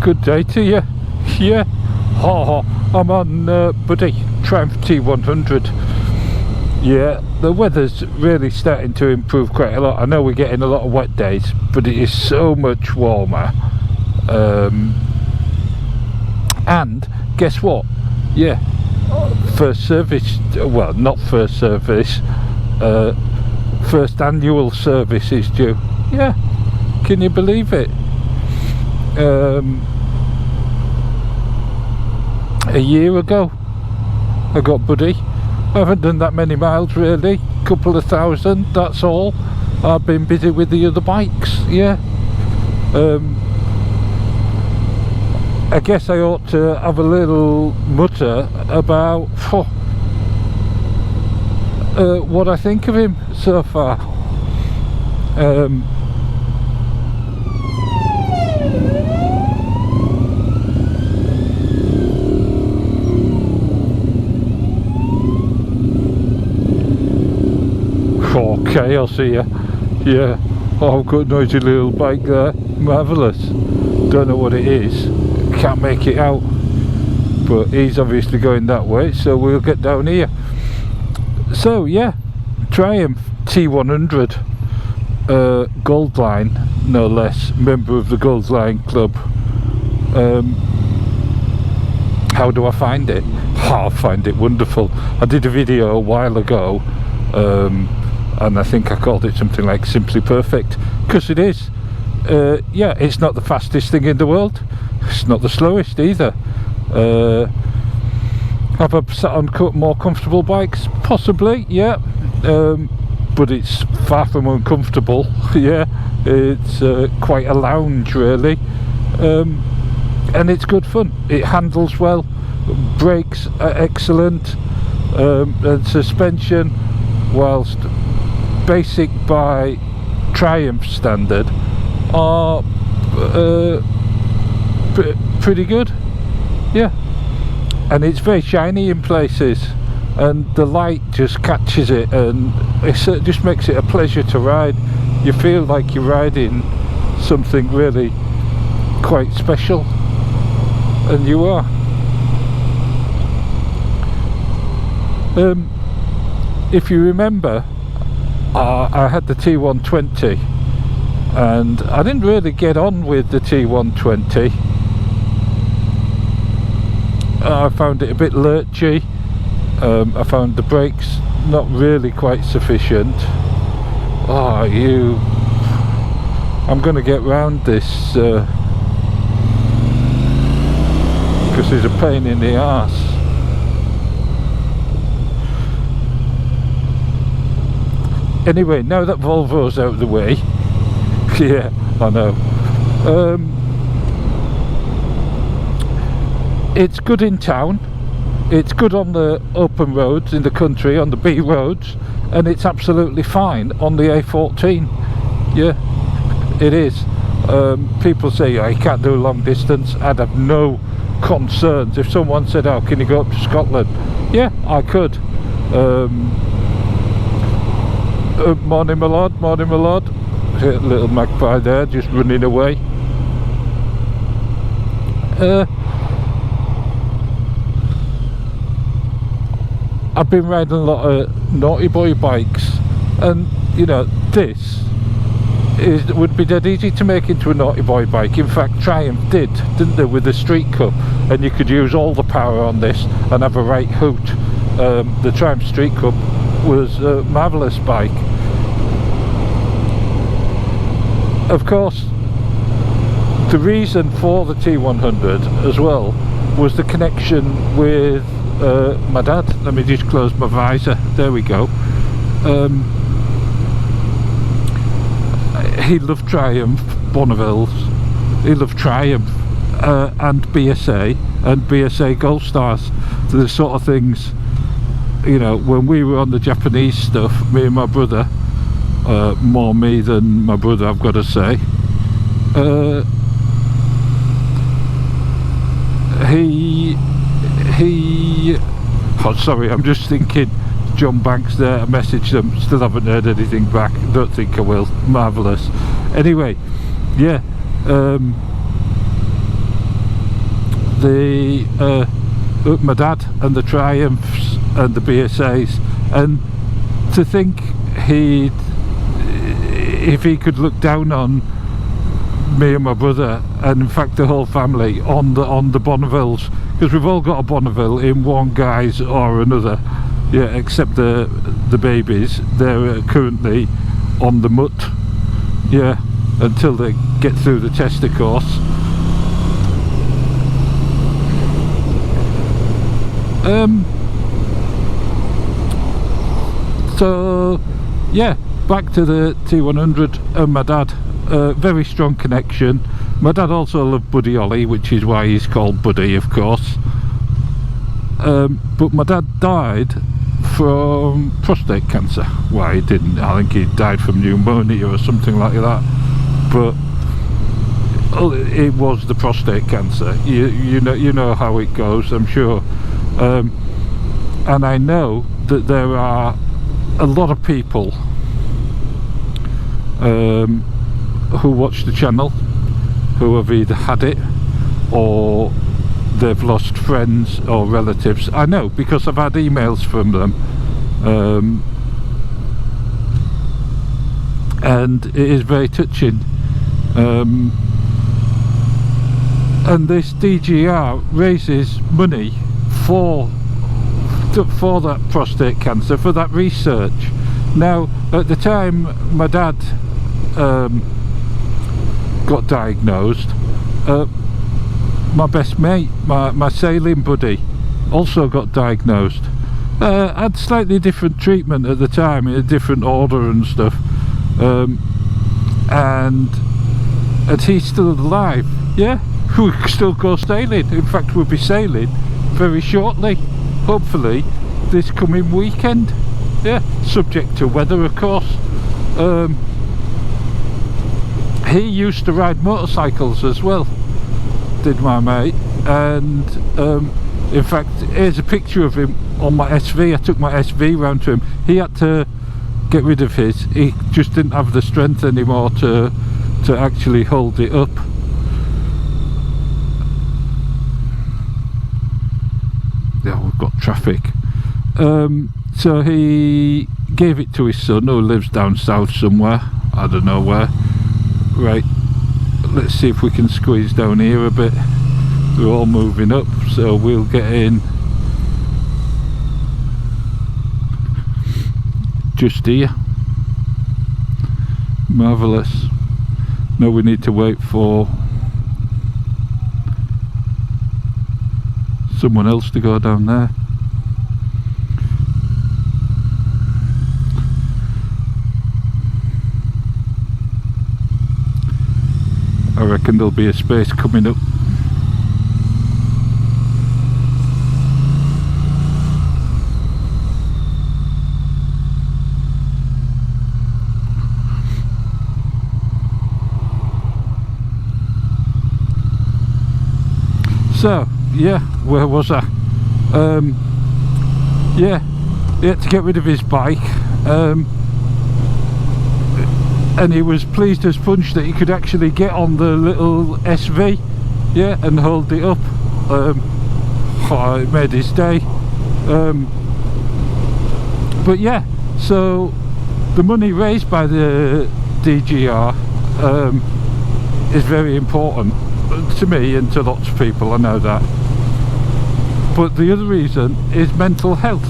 good day to you. Yeah, I'm on Buddy Triumph T100. Yeah, the weather's really starting to improve quite a lot. I know we're getting a lot of wet days, but it is so much warmer. And guess what? Yeah, first service, well, not first service, first annual service is due. Yeah, can you believe it? A year ago I got Buddy. I haven't done that many miles really, couple of thousand, that's all. I've been busy with the other bikes. Yeah, I guess I ought to have a little mutter about what I think of him so far. Oh, chaos here. Yeah, oh, I've got a noisy little bike there. Marvellous. Don't know what it is. Can't make it out. But he's obviously going that way, so we'll get down here. So yeah, Triumph T100, Gold Line, no less. Member of the Gold Line Club. How do I find it? Oh, I find it wonderful. I did a video a while ago. And I think I called it something like Simply Perfect, because it is. Yeah, it's not the fastest thing in the world, it's not the slowest either. Have I sat on more comfortable bikes? Possibly, yeah, but it's far from uncomfortable. Yeah, it's quite a lounge really, and it's good fun. It handles well, brakes are excellent, and suspension, whilst basic by Triumph standard, are pretty good. Yeah, and it's very shiny in places, and the light just catches it, and it just makes it a pleasure to ride. You feel like you're riding something really quite special, and you are. If you remember, I had the T120 and I didn't really get on with the T120. I found it a bit lurchy. I found the brakes not really quite sufficient. Oh, I'm going to get round this because it's a pain in the arse. Anyway, now that Volvo's out of the way, yeah, I know. It's good in town, it's good on the open roads in the country, on the B roads, and it's absolutely fine on the A14. Yeah, it is. People say, oh, you can't do a long distance. I'd have no concerns. If someone said, oh, can you go up to Scotland? Yeah, I could. Morning my lord, morning my lord. Little magpie there just running away. I've been riding a lot of naughty boy bikes, and you know, this would be dead easy to make into a naughty boy bike. In fact, Triumph didn't they, with the Street Cup, and you could use all the power on this and have a right hoot. The Triumph Street Cup was a marvellous bike. Of course, the reason for the T100 as well was the connection with my dad. Let me just close my visor. There we go. He loved Triumph Bonnevilles. He loved Triumph and BSA Gold Stars. The sort of things, you know, when we were on the Japanese stuff, me and my brother, more me than my brother, I've got to say, oh sorry, I'm just thinking John Banks there. I messaged them, still haven't heard anything back, don't think I will. Marvellous. Anyway, yeah, my dad and the Triumphs and the BSAs, and to think if he could look down on me and my brother, and in fact the whole family, on the Bonnevilles, because we've all got a Bonneville in one guise or another, yeah, except the babies. They're currently on the Mutter, yeah, until they get through the tester course. So yeah, back to the T100 and my dad. Very strong connection. My dad also loved Buddy Holly, which is why he's called Buddy, of course. But my dad died from prostate cancer. Well, he didn't. I think he died from pneumonia or something like that. But it was the prostate cancer. You know how it goes, I'm sure. And I know that there are a lot of people who watch the channel who have either had it or they've lost friends or relatives. I know, because I've had emails from them, and it is very touching. And this DGR raises money for that prostate cancer, for that research. Now, at the time my dad got diagnosed, my best mate, my sailing buddy, also got diagnosed. Had slightly different treatment at the time, in a different order and stuff, and he's still alive. Yeah, we still go sailing. In fact, we'll be sailing very shortly, hopefully this coming weekend. Yeah, subject to weather, of course. He used to ride motorcycles as well, did my mate, and in fact, here's a picture of him on my SV. I took my SV round to him. He had to get rid of his. He just didn't have the strength anymore to actually hold it up. Yeah, we've got traffic. So he gave it to his son, who lives down south somewhere, I don't know where. Right, let's see if we can squeeze down here a bit. We're all moving up, so we'll get in just here. Marvellous. Now we need to wait for someone else to go down there. I reckon there'll be a space coming up. So yeah, where was I? Yeah, he had to get rid of his bike, and he was pleased as punch that he could actually get on the little SV, yeah, and hold it up. Oh, it made his day. But yeah, so the money raised by the DGR is very important to me and to lots of people, I know that. But the other reason is mental health,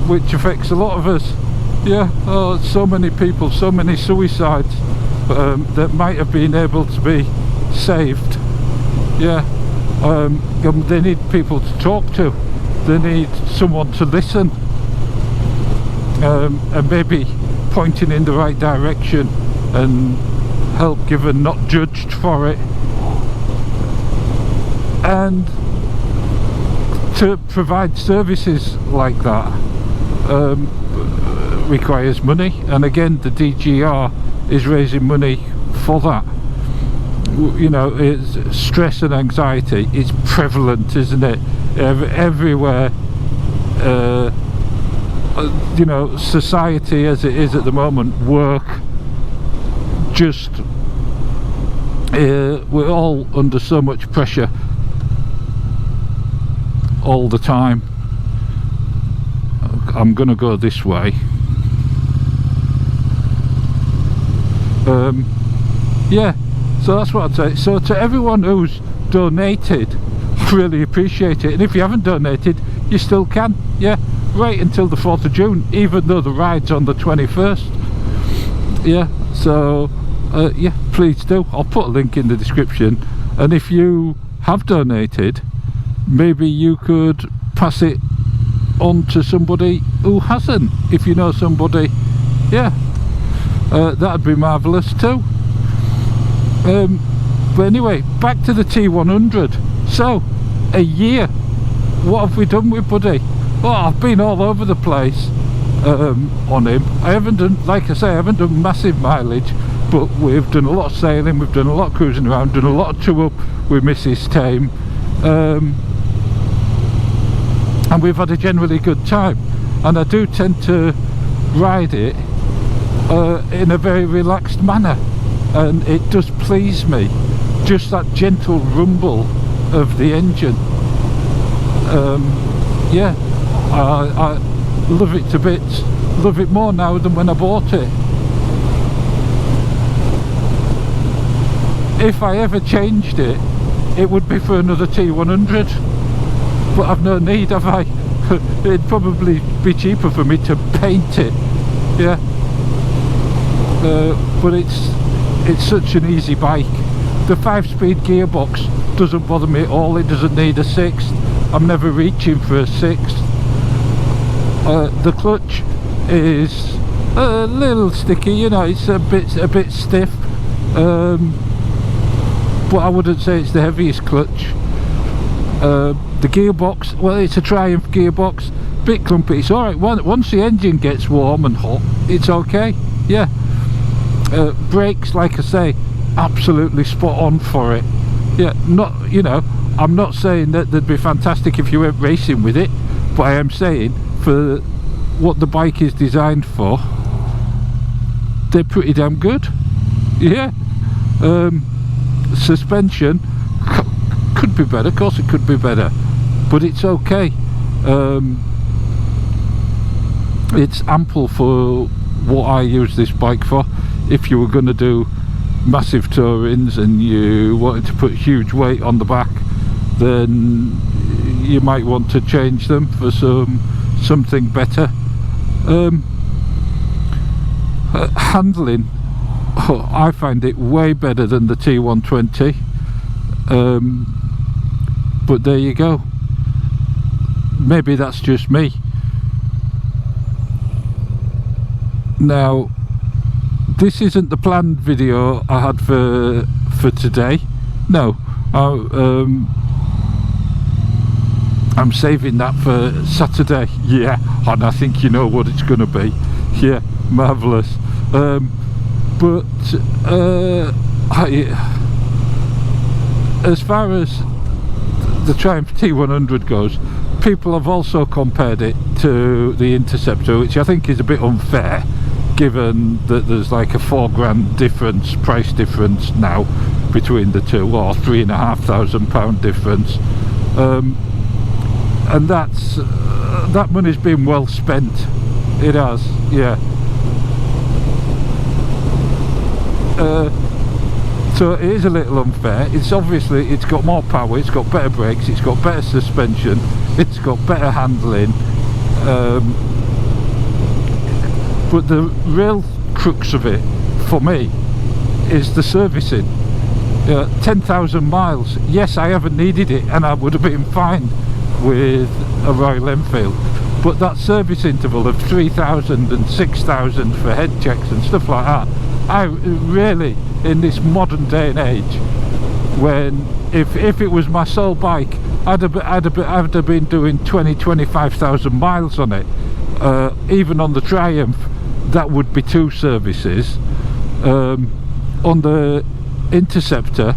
which affects a lot of us. Yeah, so many people, so many suicides that might have been able to be saved. Yeah, they need people to talk to. They need someone to listen, and maybe pointing in the right direction and help given, not judged for it. And to provide services like that requires money, and again the DGR is raising money for that. You know, it's stress and anxiety, it's prevalent, isn't it, everywhere. You know, society as it is at the moment, work, just we're all under so much pressure all the time. I'm gonna go this way. Yeah, so that's what I'd say. So to everyone who's donated, really appreciate it. And if you haven't donated, you still can. Yeah, right until the 4th of June, even though the ride's on the 21st. Yeah, so yeah, please do. I'll put a link in the description, and if you have donated, maybe you could pass it on to somebody who hasn't, if you know somebody. Yeah, that'd be marvellous too. But anyway, back to the T100. So, a year, what have we done with Buddy? Well, I've been all over the place on him. I haven't done, like I say, I haven't done massive mileage, but we've done a lot of sailing, we've done a lot of cruising around, done a lot of tour up with Mrs. Tame, and we've had a generally good time. And I do tend to ride it in a very relaxed manner, and it does please me, just that gentle rumble of the engine. Yeah, I love it to bits, love it more now than when I bought it. If I ever changed it, it would be for another T100, but I've no need, have I? It'd probably be cheaper for me to paint it. Yeah, but it's such an easy bike. The 5-speed gearbox doesn't bother me at all. It doesn't need a 6th. I'm never reaching for a 6th. The clutch is a little sticky, you know, it's a bit stiff, but I wouldn't say it's the heaviest clutch. The gearbox, well, it's a Triumph gearbox, bit clumpy. It's alright once the engine gets warm and hot, it's okay. Yeah. Brakes, like I say, absolutely spot on for it. Yeah, not, you know, I'm not saying that they'd be fantastic if you went racing with it, but I am saying for what the bike is designed for, they're pretty damn good. Yeah. Suspension could be better, of course it could be better, but it's okay. It's ample for what I use this bike for. If you were going to do massive tourings and you wanted to put huge weight on the back, then you might want to change them for something better. Handling, I find it way better than the T120, but there you go. Maybe that's just me. Now, this isn't the planned video I had for today. No, I'm saving that for Saturday. Yeah, and I think you know what it's going to be. Yeah, marvellous. But as far as the Triumph T100 goes, people have also compared it to the Interceptor, which I think is a bit unfair, given that there's like a £4,000 difference, price difference now between the two, or £3,500 difference, and that money's been well spent. It has, yeah. So it is a little unfair. It's obviously, it's got more power, it's got better brakes, it's got better suspension, it's got better handling, but the real crux of it for me is the servicing. 10,000 miles, yes, I haven't needed it and I would have been fine with a Royal Enfield, but that service interval of 3,000 and 6,000 for head checks and stuff like that, I really, in this modern day and age, when if it was my sole bike, I'd have been doing 25,000 miles on it. Even on the Triumph, that would be 2 services. On the Interceptor,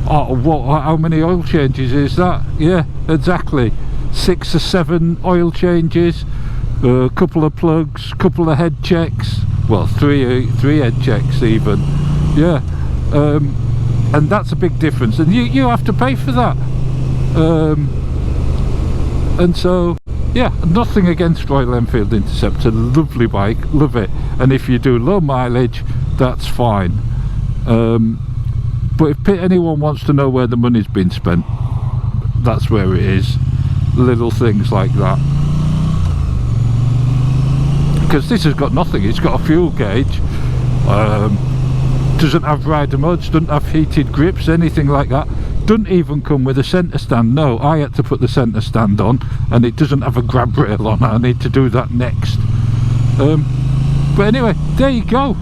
how many oil changes is that? Yeah, exactly, 6 or 7 oil changes, a couple of plugs, couple of head checks, well, three head checks even. Yeah, and that's a big difference, and you have to pay for that. And so yeah, nothing against Royal Enfield Interceptor, lovely bike, love it. And if you do low mileage, that's fine. But if anyone wants to know where the money's been spent, that's where it is. Little things like that. Because this has got nothing. It's got a fuel gauge, doesn't have rider modes, doesn't have heated grips, anything like that. Doesn't even come with a centre stand. No, I had to put the centre stand on, and it doesn't have a grab rail on. I need to do that next. But anyway, there you go,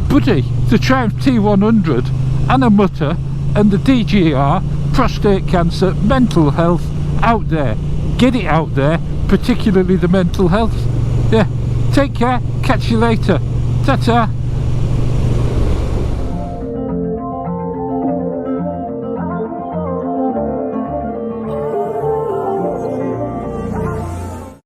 buddy. The Triumph T100 and a Mutter and the DGR, prostate cancer, mental health, out there. Get it out there, particularly the mental health. Yeah, take care, catch you later. Ta-ta.